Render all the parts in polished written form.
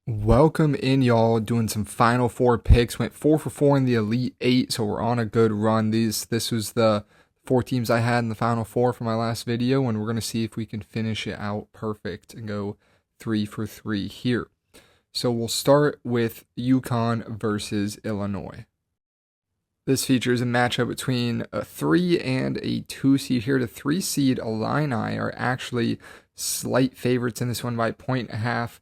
Welcome in, y'all. Doing some Final Four picks. Went 4 for 4 in the Elite Eight, so we're on a good run. This was the four teams I had in the Final Four for my last video, and we're gonna see if we can finish it out perfect and go 3 for 3 here. So we'll start with UConn versus Illinois. This features a matchup between a 3 and a 2 seed here. The 3 seed Illini are actually slight favorites in this one by 1.5.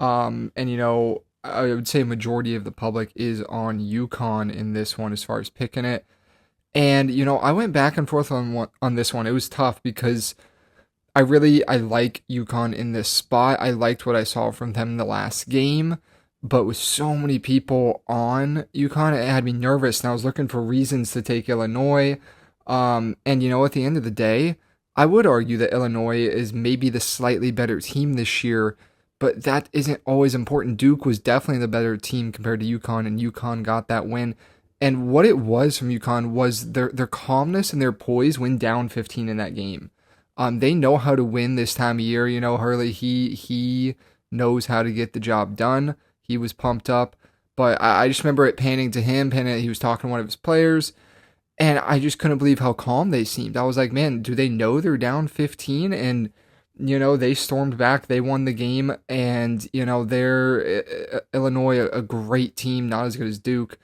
I would say a majority of the public is on UConn in this one as far as picking it. And I went back and forth on this one. It was tough because I like UConn in this spot. I liked what I saw from them in the last game, but with so many people on UConn, it had me nervous, and I was looking for reasons to take Illinois. At the end of the day, I would argue that Illinois is maybe the slightly better team this year, but that isn't always important. Duke was definitely the better team compared to UConn, and UConn got that win. And what it was from UConn was their calmness and their poise when down 15 in that game. They know how to win this time of year. Hurley, he knows how to get the job done. He was pumped up, but I just remember it panning to him, he was talking to one of his players, and I just couldn't believe how calm they seemed. I was like, man, do they know they're down 15? And they stormed back, they won the game, and they're Illinois, a great team, not as good as Duke.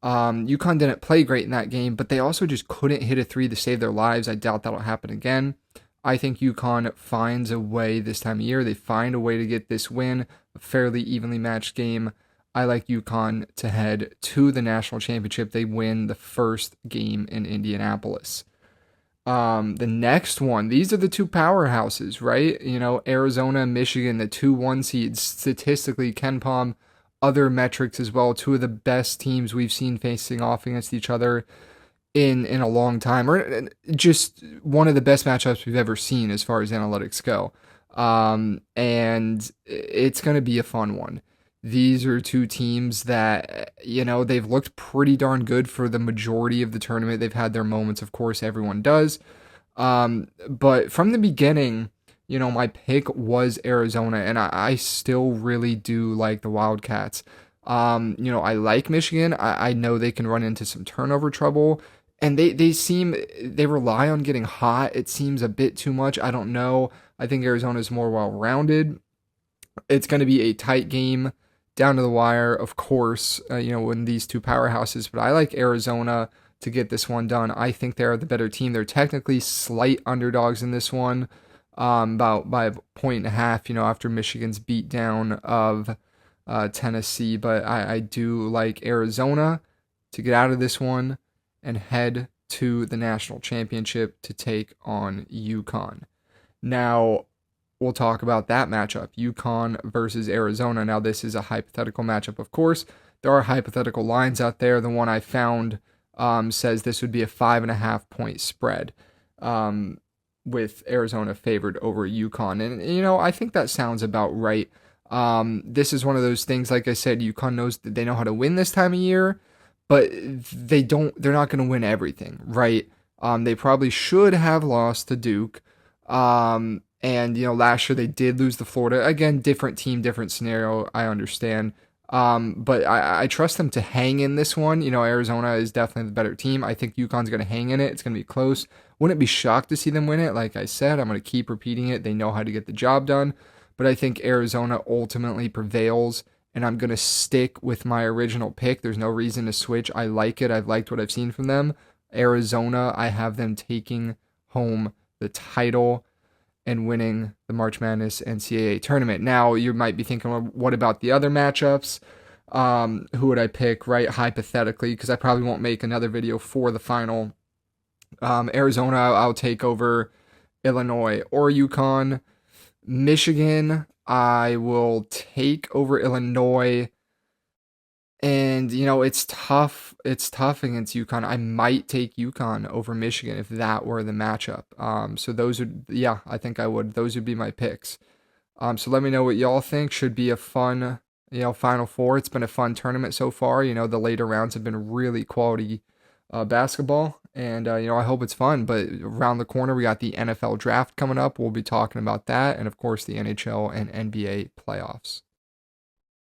UConn didn't play great in that game, but they also just couldn't hit a three to save their lives. I doubt that'll happen again. I think UConn finds a way this time of year. They find a way to get this win, a fairly evenly matched game. I like UConn to head to the national championship. They win the first game in Indianapolis. The next one, these are the two powerhouses, right? Arizona and Michigan, the 2-1 seeds, statistically, KenPom, other metrics as well, two of the best teams we've seen facing off against each other in a long time, or just one of the best matchups we've ever seen as far as analytics go. And it's going to be a fun one. These are two teams that, they've looked pretty darn good for the majority of the tournament. They've had their moments, of course, everyone does. But from the beginning, my pick was Arizona, and I still really do like the Wildcats. I like Michigan. I know they can run into some turnover trouble, and they rely on getting hot. It seems a bit too much. I don't know. I think Arizona is more well-rounded. It's going to be a tight game down to the wire, of course, in these two powerhouses, but I like Arizona to get this one done. I think they're the better team. They're technically slight underdogs in this one, about by 1.5, after Michigan's beatdown of Tennessee, but I do like Arizona to get out of this one and head to the national championship to take on UConn. Now, we'll talk about that matchup, UConn versus Arizona. Now, this is a hypothetical matchup, of course. There are hypothetical lines out there. The one I found says this would be a 5.5 point spread, with Arizona favored over UConn. And, I think that sounds about right. This is one of those things, like I said, UConn knows that they know how to win this time of year, but they're not going to win everything, right? They probably should have lost to Duke. Last year they did lose to Florida. Again, different team, different scenario, I understand. But I trust them to hang in this one. Arizona is definitely the better team. I think UConn's going to hang in it. It's going to be close. Wouldn't be shocked to see them win it. Like I said, I'm going to keep repeating it. They know how to get the job done. But I think Arizona ultimately prevails, and I'm going to stick with my original pick. There's no reason to switch. I like it. I've liked what I've seen from them. Arizona, I have them taking home the title and winning the March Madness NCAA tournament. Now, you might be thinking, well, what about the other matchups? Who would I pick, right? Hypothetically, because I probably won't make another video for the final. Arizona, I'll take over Illinois or UConn. Michigan, I will take over Illinois. And, it's tough. It's tough against UConn. I might take UConn over Michigan if that were the matchup. I think I would. Those would be my picks. So let me know what y'all think. Should be a fun, Final Four. It's been a fun tournament so far. The later rounds have been really quality basketball. And, I hope it's fun. But around the corner, we got the NFL draft coming up. We'll be talking about that. And, of course, the NHL and NBA playoffs.